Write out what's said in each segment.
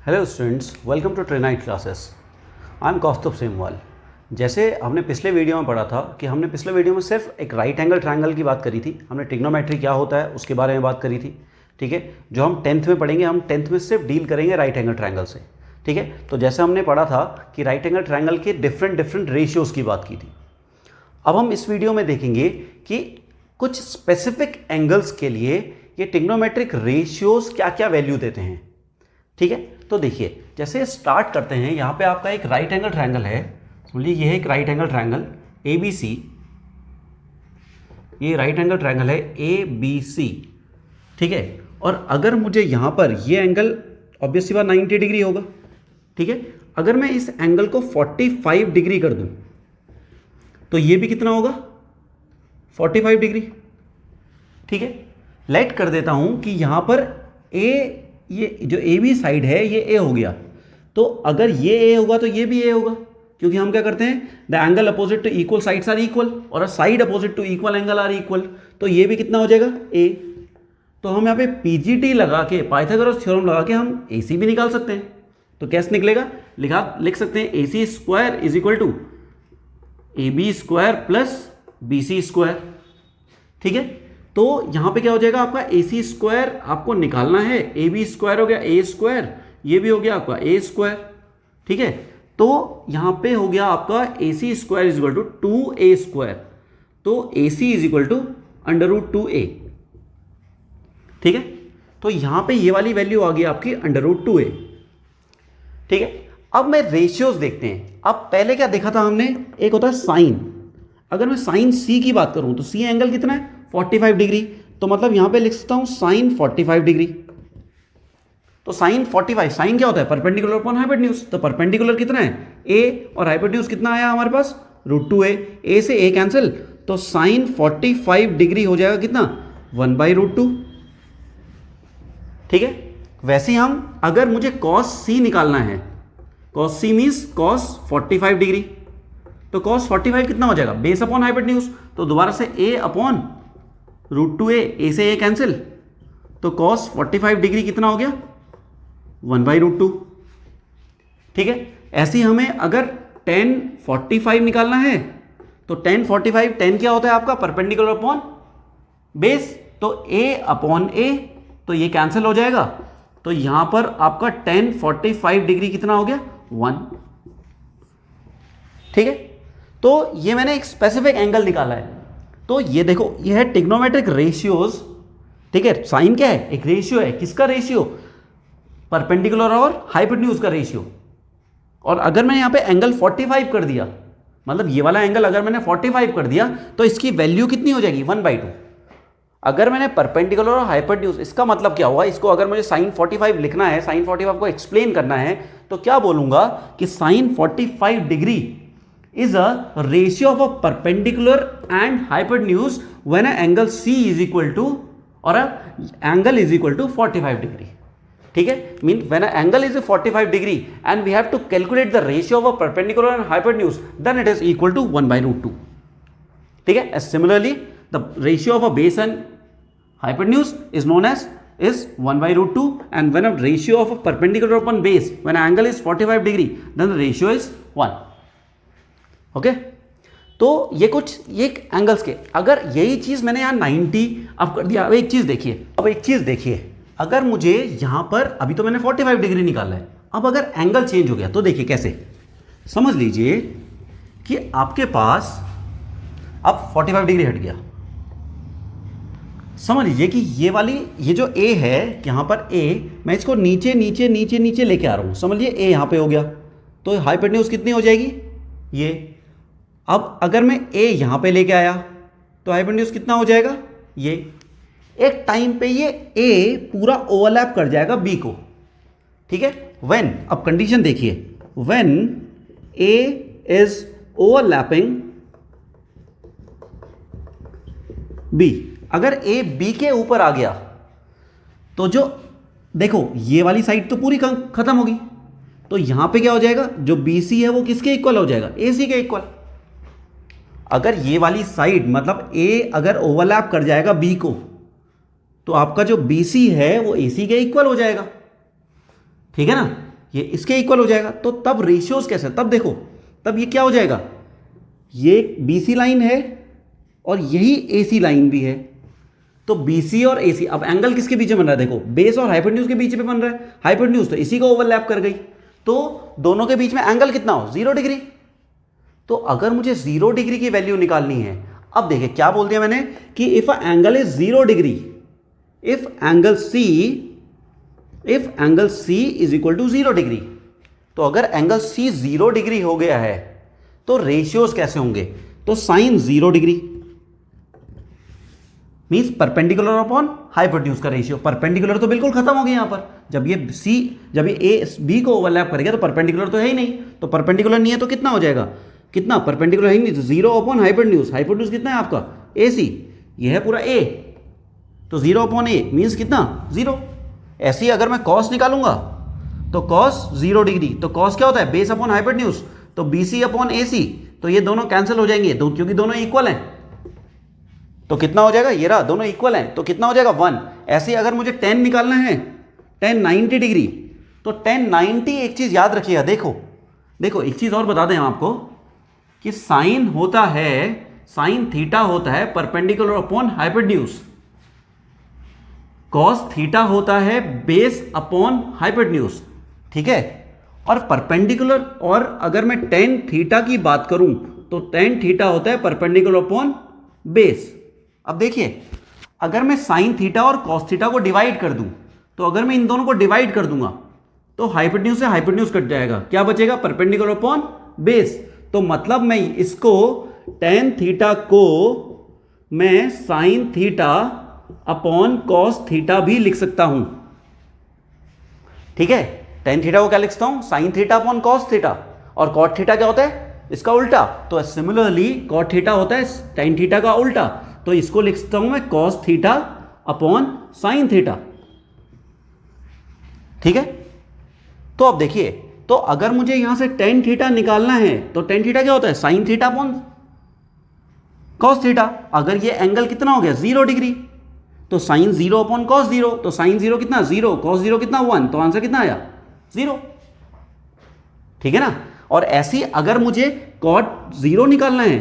Hello students, welcome to Trainite classes. I am Kaustubh Semwal. जैसे हमने पिछले वीडियो में पढ़ा था कि हमने पिछले वीडियो में सिर्फ एक राइट एंगल ट्रायंगल की बात करी थी। हमने ट्रिग्नोमेट्री क्या होता है उसके बारे में बात करी थी। ठीक है, जो हम 10th में पढ़ेंगे, हम 10th में सिर्फ डील करेंगे राइट एंगल ट्रायंगल से। ठीक है, तो जैसे हमने पढ़ा था कि राइट एंगल ट्रायंगल के डिफरेंट रेशियोज़ की बात की थी। अब हम इस वीडियो में देखेंगे कि कुछ स्पेसिफिक एंगल्स के लिए ये ट्रिग्नोमेट्रिक रेशियोज़ क्या क्या वैल्यू देते हैं। ठीक है, तो देखिए जैसे स्टार्ट करते हैं, यहाँ पे आपका एक राइट एंगल ट्रायंगल है। समझिए ये है एक राइट एंगल ट्रायंगल ABC। ये राइट एंगल ट्रायंगल है ABC। ठीक है, और अगर मुझे यहाँ पर ये एंगल ऑब्वियसली बात 90 डिग्री होगा। ठीक है, अगर मैं इस एंगल को 45 डिग्री कर दूँ तो ये भी कितना होगा 45 डिग्री। ठीक है, लेट कर देता हूँ कि यहाँ पर ये जो AB साइड है ये A हो गया, तो अगर ये A होगा तो ये भी A होगा, क्योंकि हम क्या करते हैं, the angle opposite to equal sides are equal और a side opposite to equal angle are equal. तो ये भी कितना हो जाएगा A। तो हम यहाँ पे PGT लगा के, पाइथागोरस थ्योरम लगा के हम AC भी निकाल सकते हैं। तो कैसे निकलेगा, लिख सकते हैं AC square is equal to AB square plus BC square. ठीक है, तो यहां पे क्या हो जाएगा, आपका AC स्क्वायर आपको निकालना है, AB स्क्वायर हो गया A स्क्वायर, ये भी हो गया आपका A स्क्वायर। ठीक है, तो यहां पे हो गया आपका AC square is equal to 2A square. तो AC is equal to √2A। ठीक है, तो यहां पे ये वाली वैल्यू आ गई आपकी √2A। ठीक है, अब मैं रेशियोज देखते हैं। अब पहले क्या देखा था हमने, एक होता है साइन। अगर मैं साइन C की बात करूं तो C एंगल कितना है 45 डिग्री। तो मतलब यहां पे लिख सकता हूं साइन 45 डिग्री। तो साइन 45, साइन क्या होता है परपेंडिकुलर अपॉन हाइपोटेन्यूज। तो परपेंडिकुलर कितना है A और हाइपोटेन्यूज कितना आया हमारे पास √2A। A से A कैंसिल, तो साइन 45 डिग्री हो जाएगा कितना 1/√2। ठीक है, वैसे हम अगर मुझे cos C निकालना है, cos C means cos 45 degree, तो cos 45 कितना हो जाएगा बेस अपॉन हाइपोटेन्यूज। तो दोबारा से A अपॉन √2A, A से A कैंसिल, तो cos 45 डिग्री कितना हो गया 1/√2। ठीक है, ऐसे ही हमें अगर tan 45 निकालना है, तो tan 45, tan क्या होता है आपका परपेंडिकुलर अपॉन बेस, तो A अपॉन A, तो ये कैंसिल हो जाएगा। तो यहां पर आपका tan 45 डिग्री कितना हो गया 1। ठीक है, तो ये मैंने एक स्पेसिफिक एंगल निकाला है। तो ये देखो, ये है ट्रिग्नोमेट्रिक रेशियोज। ठीक है, साइन क्या है, एक रेशियो है। किसका रेशियो, परपेंडिकुलर और हाइपोटेन्यूज का रेशियो। और अगर मैं यहां पे एंगल 45 कर दिया, मतलब ये वाला एंगल अगर मैंने 45 कर दिया, तो इसकी वैल्यू कितनी हो जाएगी 1/2। अगर मैंने परपेंडिकुलर और हाइपोटेन्यूज, इसका मतलब क्या हुआ, इसको अगर मुझे साइन 45 लिखना है, साइन 45 को एक्सप्लेन करना है, तो क्या बोलूंगा कि sine 45 degree is a ratio of a perpendicular and hypotenuse when an angle C is equal to or a angle is equal to 45 degree. ठीक है, mean when an angle is 45 degree and we have to calculate the ratio of a perpendicular and hypotenuse, then it is equal to 1/√2. ठीक है, similarly the ratio of a base and hypotenuse is known as is 1/√2, and when a ratio of a perpendicular upon base when an angle is 45 degree, then the ratio is 1. Okay, तो ये कुछ ये angles के, अगर यही चीज मैंने यहाँ 90 अब कर दिया। अब एक चीज देखिए, अगर मुझे यहां पर अभी तो मैंने 45 डिग्री निकाला है, अब अगर एंगल चेंज हो गया तो देखिए कैसे, समझ लीजिए कि आपके पास अब 45 डिग्री हट गया। समझ लीजिए कि ये जो A है, यहां पर A, मैं इसको नीचे नीचे नीचे नीचे लेके आ रहा हूं। समझ लीजिए A यहां पे हो गया, तो हाइपोटेन्यूज कितनी हो जाएगी ये। अब अगर मैं A यहां पे लेके आया तो हाइपोटेन्यूज कितना हो जाएगा ये। एक टाइम पे ये A पूरा ओवरलैप कर जाएगा B को। ठीक है, व्हेन, अब कंडीशन देखिए, when A is overlapping B, अगर A B के ऊपर आ गया तो जो देखो ये वाली साइड तो पूरी खत्म होगी, तो यहां पे क्या हो जाएगा, जो BC है वो किसके इक्वल हो जाएगा AC के इक्वल। अगर ये वाली साइड मतलब A अगर ओवरलैप कर जाएगा B को, तो आपका जो BC है वो AC के इक्वल हो जाएगा। ठीक है ना। ये इसके इक्वल हो जाएगा। तो तब रेशियोज कैसे, तब देखो, तब ये क्या हो जाएगा, ये BC लाइन है और यही AC लाइन भी है। तो BC और AC, अब एंगल किसके बीच में बन रहा है, देखो बेस और हाइपोटेन्यूज के बीच में बन रहा है। हाइपोटेन्यूज तो इसी को ओवरलैप कर गई, तो दोनों के बीच में एंगल कितना हो, 0 डिग्री। तो अगर मुझे 0 डिग्री की वैल्यू निकालनी है, अब देखिए क्या बोल दिया मैंने कि if angle is 0 degree, if angle C is equal to 0 degree, तो अगर एंगल C 0 डिग्री हो गया है तो रेशियोज कैसे होंगे, तो sine 0 degree means perpendicular upon hypotenuse का रेशियो। परपेंडिकुलर तो बिल्कुल खत्म हो गया यहां पर, जब ये A B को ओवरलैप करेगा तो परपेंडिकुलर तो है ही नहीं, तो परपेंडिकुलर नहीं है तो कितना हो जाएगा, कितना परपेंडिकुलर है ही नहीं, तो 0 अपॉन हाइपोटेन्यूज, हाइपोटेन्यूज कितना है आपका AC, ये है पूरा A, तो 0 अपॉन A मीन्स कितना 0। ऐसे ही अगर मैं कॉस निकालूंगा तो कॉस 0 डिग्री, तो कॉस क्या होता है, बेस अपॉन हाइपोटेन्यूज, तो BC अपॉन AC, तो ये दोनों कैंसिल हो जाएंगे क्योंकि दोनों इक्वल हैं, तो कितना हो जाएगा, ये रहा दोनों इक्वल हैं, तो कितना हो जाएगा 1। ऐसे ही अगर मुझे tan निकालना है, tan 90 डिग्री, तो tan 90, एक चीज याद रखिएगा, देखो एक चीज और बता दें हम आपको कि साइन होता है, साइन थीटा होता है perpendicular upon hypotenuse, cos theta होता है बेस अपॉन हाइपोटेन्यूज, ठीक है। और परपेंडिकुलर, और अगर मैं tan थीटा की बात करूं तो tan थीटा होता है परपेंडिकुलर अपॉन बेस। अब देखिए, अगर मैं साइन थीटा और कॉस थीटा को डिवाइड कर दूं, तो अगर मैं इन दोनों को डिवाइड कर दूंगा तो हाइपोटेन्यूज से हाइपोटेन्यूज कट जाएगा, क्या बचेगा, परपेंडिकुलर अपॉन बेस। तो मतलब मैं इसको tan थीटा को मैं sine theta upon cos theta भी लिख सकता हूं, ठीक है। tan थीटा को क्या लिख सकता हूं, sine theta upon cos theta, और कॉट थीटा क्या होता है, इसका उल्टा। तो सिमिलरली कॉट थीटा होता है tan थीटा का उल्टा, तो इसको लिख सकता हूं मैं cos theta upon sine theta, ठीक है। तो अब देखिए, तो अगर मुझे यहां से tan थीटा निकालना है तो tan थीटा क्या होता है, sine theta upon cos theta. अगर ये एंगल कितना हो गया 0 डिग्री, तो साइन 0 अपॉन कॉस 0, तो साइन 0 कितना 0, कॉस 0 कितना 1, तो आंसर कितना आया 0, ठीक है ना। और ऐसे ही अगर मुझे कॉट 0 निकालना है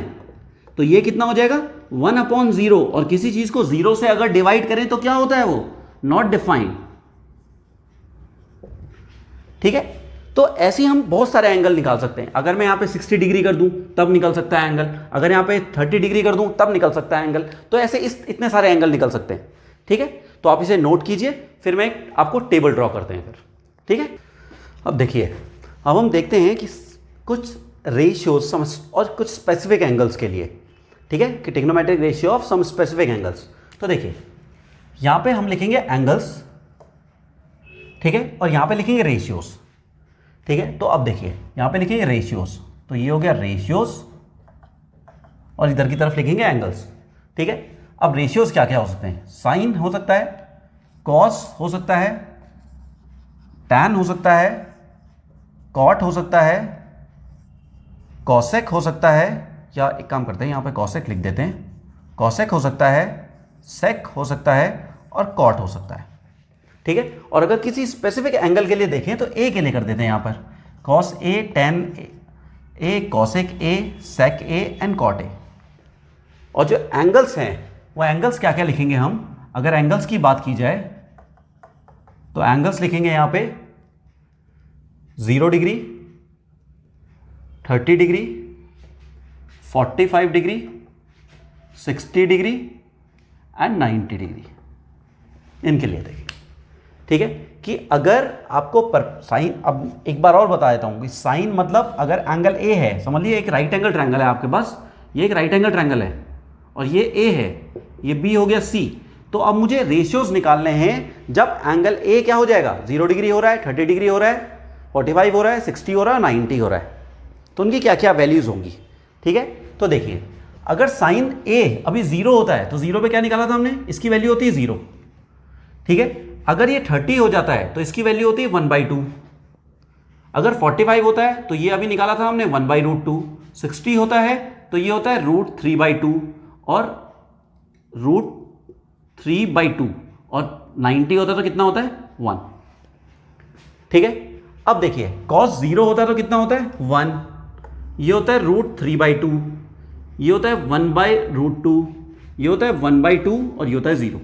तो ये कितना हो जाएगा 1 अपॉन 0, और किसी चीज को 0 से अगर डिवाइड करें तो क्या होता है, वो नॉट डिफाइंड, ठीक है। तो ऐसे ही हम बहुत सारे एंगल निकाल सकते हैं। अगर मैं यहाँ पे 60 डिग्री कर दूं तब निकल सकता है एंगल, अगर यहाँ पे 30 डिग्री कर दूं तब निकल सकता है एंगल, तो ऐसे इतने सारे एंगल निकल सकते हैं, ठीक है। तो आप इसे नोट कीजिए, फिर मैं आपको टेबल ड्रॉ करते हैं फिर, ठीक है। अब देखिए, अब हम देखते हैं कि कुछ रेशियोज और कुछ स्पेसिफिक एंगल्स के लिए, ठीक है, कि trigonometric ratio of some specific angles. तो देखिए, यहाँ पे हम लिखेंगे एंगल्स, ठीक है, और यहाँ पे लिखेंगे रेशियोज, ठीक है। तो अब देखिए, यहाँ पे लिखेंगे रेशियोज, तो ये हो गया रेशियोज, और इधर की तरफ लिखेंगे एंगल्स, ठीक है। अब रेशियोज क्या क्या हो सकते हैं, साइन हो सकता है, कॉस हो सकता है, टैन हो सकता है, कॉट हो सकता है, कॉसेक हो सकता है, या एक काम करते हैं यहाँ पे कॉसेक लिख देते हैं, कॉसेक हो सकता है, सेक हो सकता है, और कॉट हो सकता है, ठीक है। और अगर किसी स्पेसिफिक एंगल के लिए देखें तो ए के लिए कर देते हैं यहाँ पर, cos A, tan A, cosec A, sec A and cot A. और जो एंगल्स हैं वो एंगल्स क्या क्या लिखेंगे हम, अगर एंगल्स की बात की जाए तो एंगल्स लिखेंगे यहाँ पे 0 degree, 30 degree, 45 degree, 60 degree and 90 degree, इनके लिए देखिए, ठीक है। कि अगर आपको साइन, अब एक बार और बता देता हूं कि साइन मतलब अगर एंगल ए है, समझ लीजिए एक राइट एंगल ट्रायंगल है आपके पास, ये एक राइट एंगल ट्रायंगल है और ये ए है, ये बी हो गया सी। तो अब मुझे रेशियोज निकालने हैं जब एंगल ए क्या हो जाएगा, 0 डिग्री हो रहा है, 30 डिग्री हो रहा है, 45 हो रहा है, 60 हो रहा है, 90 हो रहा है, तो उनकी क्या क्या वैल्यूज होंगी, ठीक है। तो देखिए, अगर साइन ए अभी 0 होता है तो 0 पे क्या निकाला था हमने, इसकी वैल्यू होती है 0, ठीक है। अगर ये 30 हो जाता है तो इसकी वैल्यू होती है 1/2। अगर 45 होता है तो ये अभी निकाला था हमने 1/√2। 60 होता है तो ये होता है √3/2 और √3/2, और 90 होता है तो कितना होता है 1, ठीक है। अब देखिए कॉस 0 होता है तो कितना होता है 1, ये होता है √3/2, ये होता है 1/√2, ये होता है 1/2 और ये होता है 0।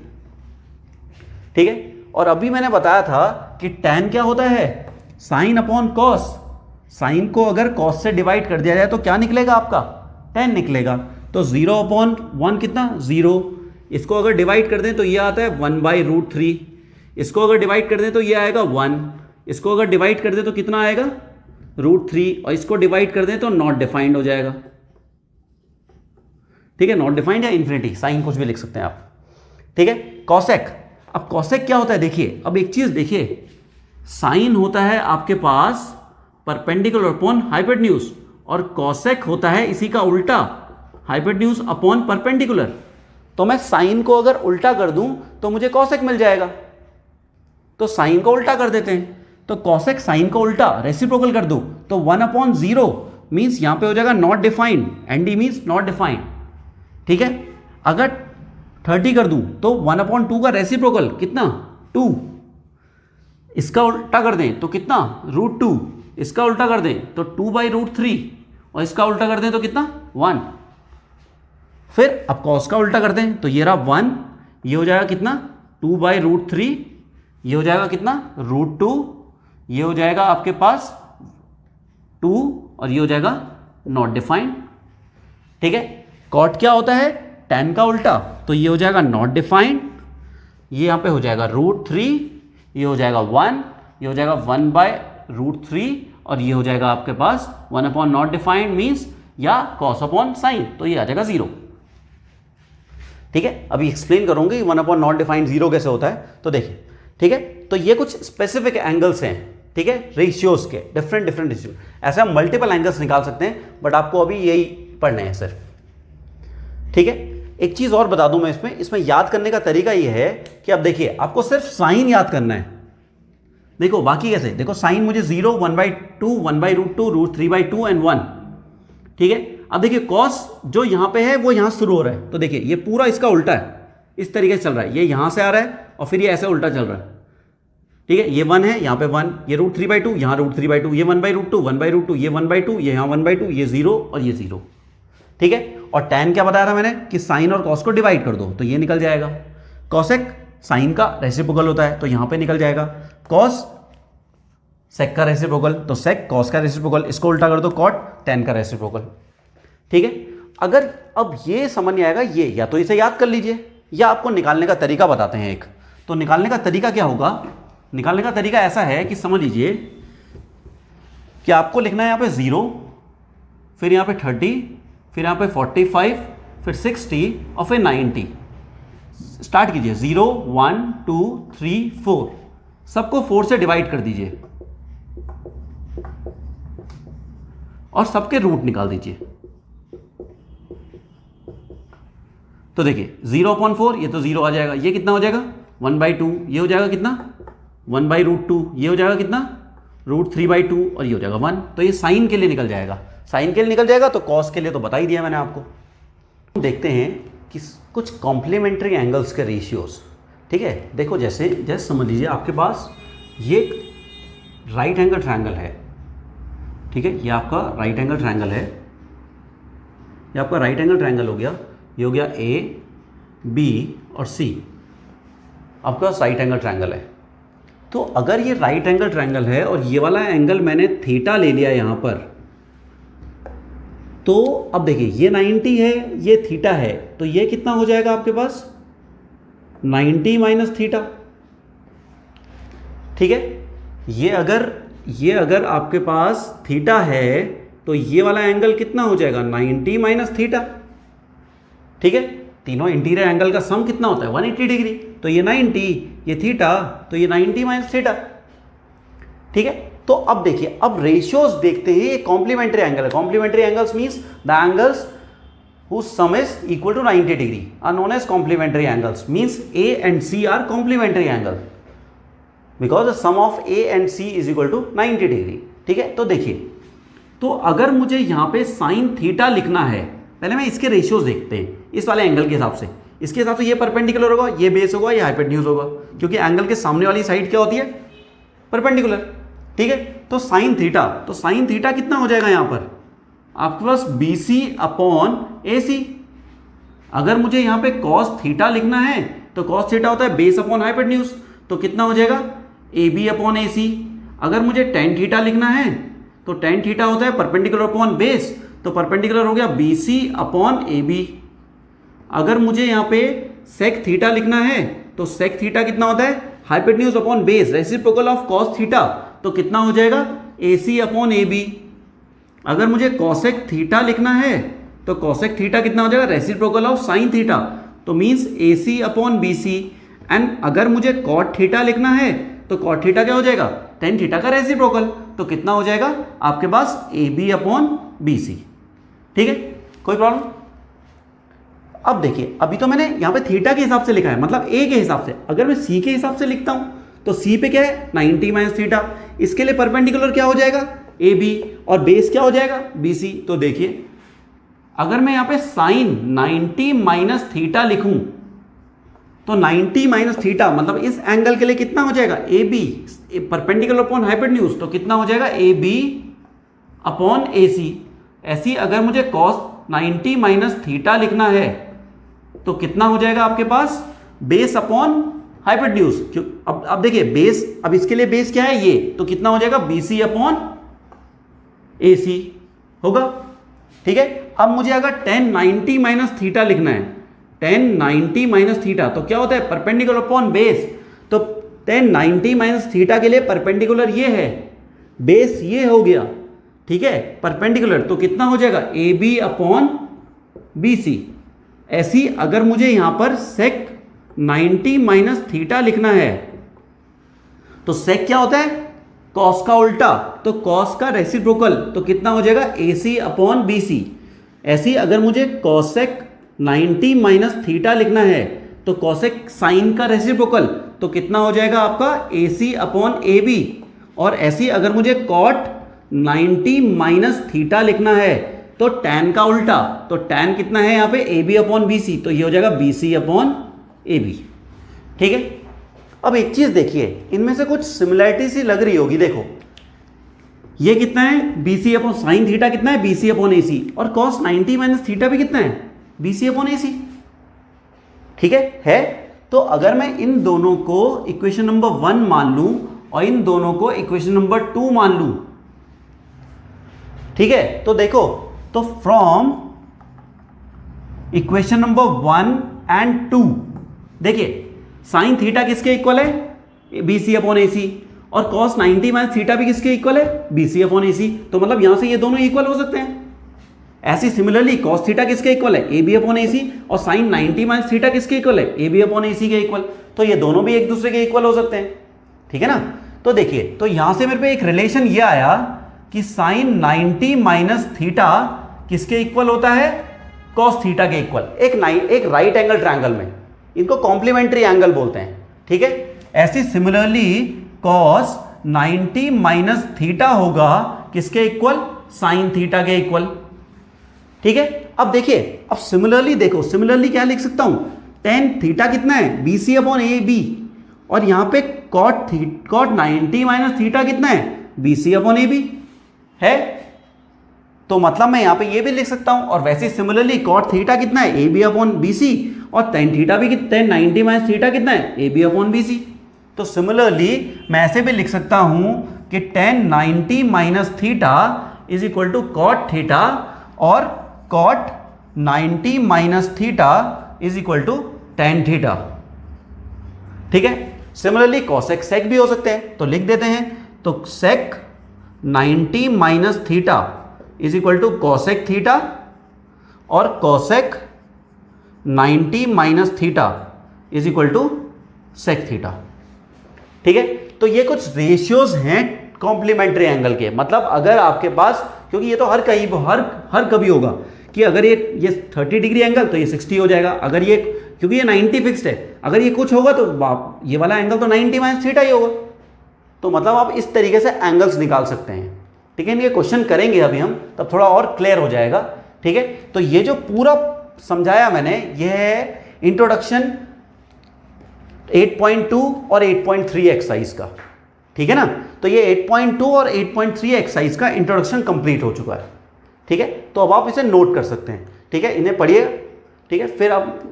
ठीक है, और अभी मैंने बताया था कि tan क्या होता है, साइन अपॉन कॉस। साइन को अगर कॉस से डिवाइड कर दिया जाए तो क्या निकलेगा आपका, tan निकलेगा। तो 0/1 कितना 0, इसको अगर डिवाइड कर दें तो ये आता है 1/√3, इसको अगर डिवाइड कर दें तो ये आएगा 1, इसको अगर डिवाइड कर दें तो कितना आएगा √3, और इसको डिवाइड कर दें तो नॉट डिफाइंड हो जाएगा। ठीक है, नॉट डिफाइंड या इन्फिनिटी, साइन कुछ भी लिख सकते हैं आप। ठीक है, कॉसेक। अब कॉसेक क्या होता है देखिए, अब एक चीज देखिए, साइन होता है आपके पास परपेंडिकुलर अपॉन हाइपोटेन्यूज, और कॉसेक होता है इसी का उल्टा, हाइपोटेन्यूज अपॉन परपेंडिकुलर। तो मैं साइन को अगर उल्टा कर दूं तो मुझे कॉसेक मिल जाएगा, तो साइन को उल्टा कर देते हैं। तो कॉसेक साइन को उल्टा रेसिप्रोकल कर दूं तो 1/0 मीन्स यहां पे हो जाएगा not defined, ND means not defined. ठीक है, अगर 30 कर दूं तो 1/2 का रेसिप्रोकल कितना 2, इसका उल्टा कर दें तो कितना √2, इसका उल्टा कर दें तो 2/√3, और इसका उल्टा कर दें तो कितना 1। फिर अब कॉस का उल्टा कर दें तो ये रहा 1, ये हो जाएगा कितना 2/√3, ये हो जाएगा कितना √2, ये हो जाएगा आपके पास 2, और ये हो जाएगा नॉट डिफाइंड। ठीक है, कॉट क्या होता है tan का उल्टा, तो ये हो जाएगा नॉट डिफाइंड, ये यहां पे हो जाएगा √3, ये हो जाएगा 1, ये हो जाएगा 1/√3, और ये हो जाएगा आपके पास 1/नॉट डिफाइंड मीन्स या cos अपॉन साइन, तो ये आ जाएगा 0। ठीक है, अभी एक्सप्लेन करूंगी 1/नॉट डिफाइंड 0 कैसे होता है, तो देखिए। ठीक है, तो ये कुछ स्पेसिफिक एंगल्स हैं, ठीक है, रेशियोज के, डिफरेंट रेशियो। ऐसे हम मल्टीपल एंगल्स निकाल सकते हैं, बट आपको अभी यही पढ़ने हैं सिर्फ। ठीक है, एक चीज और बता दूं मैं इसमें याद करने का तरीका ये है कि अब देखिए आपको सिर्फ साइन याद करना है। देखो बाकी कैसे, देखो साइन मुझे 0, 1/2, 1/√2, √3/2 एंड 1। ठीक है, अब देखिए कॉस जो यहां पे है वो यहां शुरू हो रहा है, तो देखिए ये पूरा इसका उल्टा है, इस तरीके से चल रहा है, ये यहां से आ रहा है और फिर ये ऐसे उल्टा चल रहा है। ठीक है, ये 1 है, यहाँ पे 1, ये √3/2, यहाँ √3/2, ये 1/√2, 1/√2, ये 1/2, ये यहाँ 1/2, ये 0 और ये 0। ठीक है, और tan क्या बताया था मैंने कि साइन और कॉस को डिवाइड कर दो तो ये निकल जाएगा। कॉसेक साइन का रेसिप्रोकल होता है तो यहाँ पे निकल जाएगा, कॉस सेक का रेसिप्रोकल, तो सेक कॉस का रेसिप्रोकल, इसको उल्टा कर दो कॉट tan का रेसिप्रोकल। ठीक है, अगर अब ये समझ नहीं आएगा, ये या तो इसे याद कर लीजिए या आपको निकालने का तरीका बताते हैं एक। तो निकालने का तरीका क्या होगा, निकालने का तरीका ऐसा है कि समझ लीजिए कि आपको लिखना है यहाँ पे 0, फिर यहाँ पे 30, फिर यहाँ पे 45, फिर 60 और फिर 90। स्टार्ट कीजिए 0, 1, 2, 3, 4, सबको 4 से डिवाइड कर दीजिए और सबके रूट निकाल दीजिए। तो देखिए 0/4, ये तो 0 आ जाएगा, ये कितना हो जाएगा 1/2, ये हो जाएगा कितना 1/√2, ये हो जाएगा कितना √3/2 और ये हो जाएगा 1। तो ये साइन के लिए निकल जाएगा, साइन के लिए निकल जाएगा, तो कॉस के लिए तो बता ही दिया मैंने आपको। देखते हैं कि कुछ कॉम्प्लीमेंट्री एंगल्स के रेशियोज। ठीक है, देखो जैसे समझ लीजिए आपके पास ये राइट एंगल ट्रायंगल है। ठीक है, ये आपका राइट एंगल ट्रायंगल है, ये आपका राइट एंगल ट्रायंगल हो गया, ये हो गया A, B और C, आपका राइट एंगल ट्रायंगल है। तो अगर ये राइट एंगल ट्रायंगल है और ये वाला एंगल मैंने थीटा ले लिया यहां पर, तो अब देखिए ये 90 है, ये थीटा है, तो ये कितना हो जाएगा आपके पास 90 माइनस थीटा। ठीक है, ये अगर आपके पास थीटा है तो ये वाला एंगल कितना हो जाएगा 90 माइनस थीटा। ठीक है, तीनों इंटीरियर एंगल का सम कितना होता है 180 डिग्री, तो ये 90, ये थीटा, तो ये 90 माइनस थीटा। ठीक है, तो अब देखिए, अब रेशियोज देखते हैं, ये कॉम्प्लीमेंट्री एंगल है। Complementary angles means the angles whose sum is equal to 90 degree are known as complementary angles, means A and C are complementary angle because the sum of A and C is equal to 90 degree। ठीक है, तो देखिए, तो अगर मुझे यहाँ पे sine theta लिखना है, पहले मैं इसके रेशियोज देखते हैं इस वाले एंगल के हिसाब से। इसके हिसाब से ये परपेंडिकुलर होगा, ये बेस होगा, ये हाइपोटेन्यूज होगा, क्योंकि एंगल के सामने वाली साइड क्या होती है परपेंडिकुलर। ठीक है। तो साइन थीटा कितना हो जाएगा यहां पर आपके पास BC अपॉन AC। अगर मुझे यहां पे कॉस थीटा लिखना है तो कॉस थीटा होता है बेस अपॉन हाइपोटेन्यूज, तो कितना हो जाएगा AB अपॉन AC। अगर मुझे टेन थीटा लिखना है तो टेन थीटा होता है परपेंडिकुलर अपॉन बेस, तो परपेंडिकुलर हो गया BC अपॉन AB। अगर मुझे यहाँ पे सेक थीटा लिखना है तो सेक थीटा कितना होता है hypotenuse upon base, reciprocal of cos theta, तो कितना हो जाएगा AC अपॉन AB। अगर मुझे कॉसेक थीटा लिखना है तो कॉसेक थीटा कितना हो जाएगा रेसिप्रोकल ऑफ साइन थीटा, तो means AC upon BC। And अगर मुझे कॉट थीटा लिखना है तो कॉट थीटा क्या हो जाएगा टेन थीटा का रेसिप्रोकल, तो कितना हो जाएगा आपके पास AB अपॉन BC। ठीक है, कोई प्रॉब्लम। अब देखिए अभी तो मैंने यहाँ पे थीटा के हिसाब से लिखा है, मतलब A के हिसाब से। अगर मैं C के हिसाब से लिखता हूँ तो C पे क्या है 90 माइनस थीटा, इसके लिए परपेंडिकुलर क्या हो जाएगा AB और बेस क्या हो जाएगा BC। तो देखिए अगर मैं यहाँ पे साइन 90 माइनस थीटा लिखूं तो 90 माइनस थीटा मतलब इस एंगल के लिए कितना हो जाएगा AB परपेंडिकुलर अपॉन हाइपोटेन्यूज, तो कितना हो जाएगा AB अपॉन AC। ऐसी अगर मुझे कॉस 90 माइनस थीटा लिखना है तो कितना हो जाएगा आपके पास बेस अपॉन हाइपोटेन्यूज। अब देखिए बेस, अब इसके लिए बेस क्या है ये, तो कितना हो जाएगा BC अपॉन AC होगा। ठीक है, अब मुझे अगर tan 90 माइनस थीटा लिखना है, tan 90 माइनस थीटा तो क्या होता है परपेंडिकुलर अपॉन बेस, तो tan 90 माइनस थीटा के लिए परपेंडिकुलर ये है, बेस ये हो गया। ठीक है, परपेंडिकुलर तो कितना हो जाएगा AB अपॉन BC। ऐसी अगर मुझे यहां पर sec 90 माइनस थीटा लिखना है तो sec क्या होता है कॉस का उल्टा, तो कॉस का रेसिप्रोकल, तो कितना हो जाएगा AC अपॉन BC। ऐसी अगर मुझे कॉसेक 90 माइनस थीटा लिखना है तो कॉसेक साइन का रेसिप्रोकल, तो कितना हो जाएगा आपका AC अपॉन AB। और ऐसी अगर मुझे कॉट 90 माइनस थीटा लिखना है तो tan का उल्टा, तो tan कितना है यहाँ पे AB अपॉन BC, तो ये हो जाएगा BC अपॉन AB। ठीक है, अब एक चीज देखिए, इनमें से कुछ सिमिलरिटी सी लग रही होगी। देखो ये कितना है BC अपॉन साइन थीटा कितना है BC अपॉन AC, और कॉस 90 माइनस थीटा भी कितना है BC अपॉन AC। ठीक है। तो अगर मैं इन दोनों को इक्वेशन नंबर 1 मान लूं और इन दोनों को इक्वेशन नंबर 2 मान लूं, ठीक है, तो देखो तो फ्रॉम इक्वेशन नंबर 1 एंड 2 देखिए साइन थीटा किसके इक्वल है BC अपॉन AC, और cos 90 माइनस थीटा भी किसके इक्वल है BC अपॉन AC। तो मतलब यहां से ये दोनों इक्वल हो सकते हैं। ऐसी सिमिलरली cos थीटा किसके इक्वल है AB अपॉन AC, और साइन 90 माइनस थीटा किसके इक्वल है AB अपॉन AC के इक्वल, तो ये दोनों भी एक दूसरे के इक्वल हो सकते हैं। ठीक है ना, तो देखिए तो यहां से मेरे पे एक रिलेशन ये आया कि साइन 90 माइनस थीटा किसके इक्वल होता है cos थीटा के इक्वल, एक राइट एंगल ट्रायंगल में, इनको कॉम्प्लीमेंट्री एंगल बोलते हैं। ठीक है, ऐसी सिमिलरली cos 90 माइनस थीटा होगा किसके इक्वल साइन थीटा के इक्वल। ठीक है, अब देखिए अब सिमिलरली देखो, सिमिलरली क्या लिख सकता हूं tan थीटा कितना है BC अपॉन AB, और यहां पे cot 90 माइनस थीटा कितना है BC अपॉन AB है, तो मतलब मैं यहां पे ये भी लिख सकता हूं। और वैसे सिमिलरली cot थीटा कितना है AB अपॉन BC, और tan थीटा भी tan 90 माइनस थीटा कितना है AB अपॉन BC। तो सिमिलरली मैं ऐसे भी लिख सकता हूं कि tan 90 minus theta is equal to cot theta, और cot 90 minus theta is equal to tan theta. ठीक है, सिमिलरली cosec sec भी हो सकते हैं, तो लिख देते हैं, तो sec 90 minus theta is equal to cosec theta, और cosec 90 minus theta is equal to sec theta. ठीक है, तो ये कुछ रेशियोज हैं कॉम्प्लीमेंट्री एंगल के, मतलब अगर आपके पास, क्योंकि ये तो हर कभी होगा कि अगर ये 30 डिग्री एंगल तो ये 60 हो जाएगा, अगर ये क्योंकि ये 90 फिक्स्ड है, अगर ये कुछ होगा तो ये वाला एंगल तो 90 माइनस थीटा ही होगा। तो मतलब आप इस तरीके से एंगल्स निकाल सकते हैं। ठीक है, ये क्वेश्चन करेंगे अभी हम, तब थोड़ा और क्लियर हो जाएगा। ठीक है, तो ये जो पूरा समझाया मैंने, ये है इंट्रोडक्शन 8.2 और 8.3 एक्सरसाइज का। ठीक है ना। तो ये 8.2 और 8.3 एक्सरसाइज का इंट्रोडक्शन कंप्लीट हो चुका है। ठीक है, तो अब आप इसे नोट कर सकते हैं। ठीक है, इन्हें पढ़िए। ठीक है, फिर आप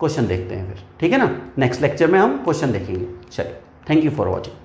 क्वेश्चन देखते हैं फिर। ठीक है ना, नेक्स्ट लेक्चर में हम क्वेश्चन देखेंगे। चलिए, थैंक यू फॉर वॉचिंग।